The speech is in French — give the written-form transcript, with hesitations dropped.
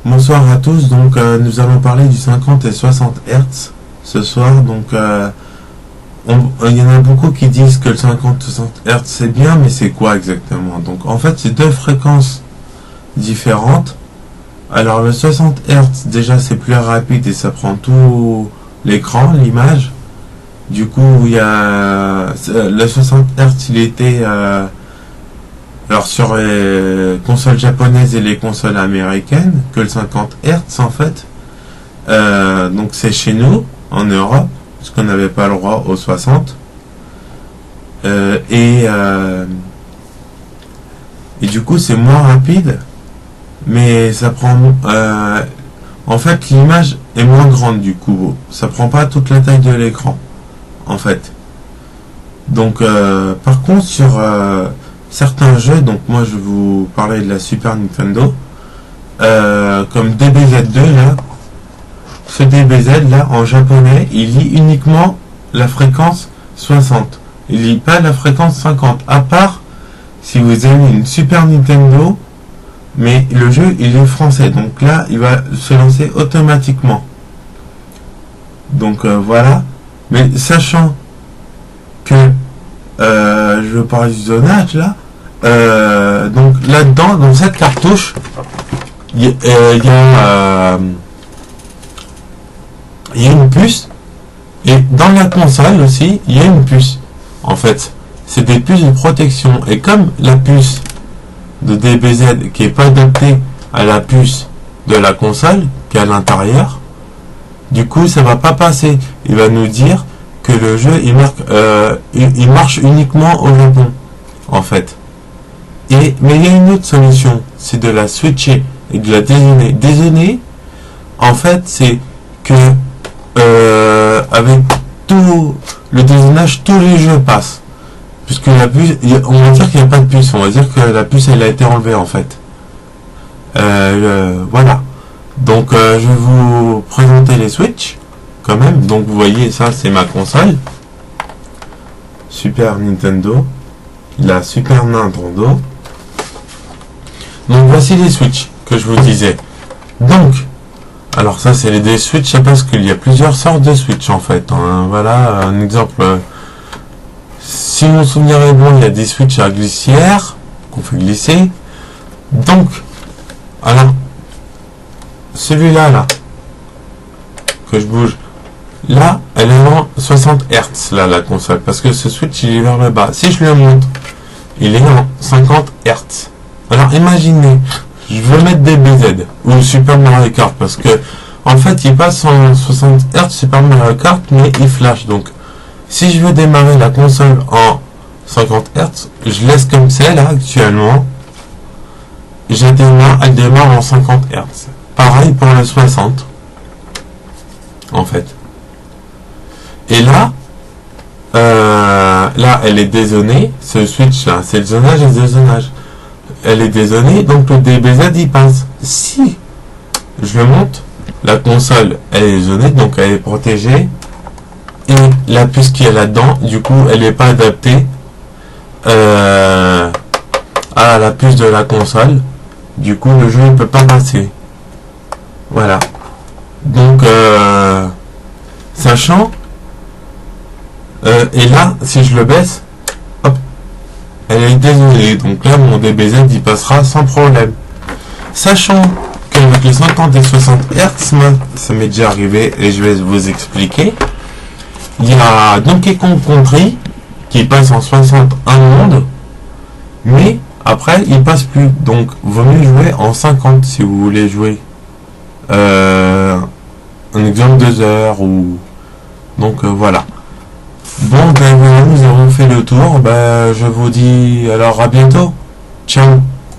Bonsoir à tous, donc nous allons parler du 50 et 60 Hz ce soir. Donc il y en a beaucoup qui disent que le 50-60 Hz c'est bien, mais c'est quoi exactement? Donc en fait c'est deux fréquences différentes. Alors le 60 Hz déjà c'est plus rapide et ça prend tout l'écran, l'image. Du coup il y a le 60 Hz il était alors sur les consoles japonaises et les consoles américaines que le 50 Hz en fait. Donc c'est chez nous en Europe parce qu'on n'avait pas le droit au 60 et du coup c'est moins rapide, mais ça prend en fait l'image est moins grande, du coup ça prend pas toute la taille de l'écran en fait. Donc par contre sur certains jeux, donc moi je vais vous parler de la Super Nintendo, comme DBZ2 là. Ce DBZ là en japonais il lit uniquement la fréquence 60, il lit pas la fréquence 50, à part si vous avez une Super Nintendo, mais le jeu il est français, donc là il va se lancer automatiquement. Donc voilà, mais sachant que je veux parler du zonage là, donc là-dedans, dans cette cartouche, il y a une puce, et dans la console aussi il y a une puce. En fait c'est des puces de protection, et comme la puce de DBZ qui est pas adaptée à la puce de la console qui est à l'intérieur, du coup ça va pas passer. Il va nous dire que le jeu il marche uniquement au Japon en fait. Mais il y a une autre solution, c'est de la switcher et de la dézoner. Dézoner en fait c'est que avec tout le dézonage, tous les jeux passent, puisque la puce, on va dire qu'il n'y a pas de puce, on va dire que la puce elle a été enlevée en fait. Voilà, donc je vais vous présenter les Switch quand même. Donc vous voyez, ça c'est ma console Super Nintendo, la Super Nintendo. Donc voici les Switch que je vous disais. Donc alors ça c'est des Switch, parce qu'il y a plusieurs sortes de Switch en fait, hein. Voilà un exemple. Si mon souvenir est bon, il y a des Switch à glissière qu'on fait glisser. Donc alors celui-là là que je bouge là, elle est en 60 Hz là, la console, parce que ce Switch il est vers le bas. Si je le monte, il est en 50 Hz. Alors imaginez, je veux mettre DBZ ou Super Mario Kart, parce que en fait il passe en 60 Hz Super Mario Kart, mais il flash. Donc si je veux démarrer la console en 50 Hz, je laisse comme c'est là actuellement, elle démarre en 50 Hz. Pareil pour le 60 en fait. Et là là elle est dézonée, ce switch là, c'est le zonage et le dézonage. Elle est dézonée, donc le DBZ il passe. Si je le monte, la console elle est zonée, donc elle est protégée, et la puce qui est là-dedans, du coup elle n'est pas adaptée à la puce de la console, du coup le jeu ne peut pas passer. Voilà, donc sachant et là si je le baisse, elle est désolée, donc là mon DBZ il passera sans problème. Sachant qu'avec les 50 et 60 Hz, ça m'est déjà arrivé et je vais vous expliquer. Il y a Donkey Kong Country qui passe en 61 monde, mais après il passe plus, donc vaut mieux jouer en 50 si vous voulez jouer un exemple 2 heures ou donc voilà. Bon ben voilà, nous avons fait le tour. Ben je vous dis alors à bientôt. Ciao.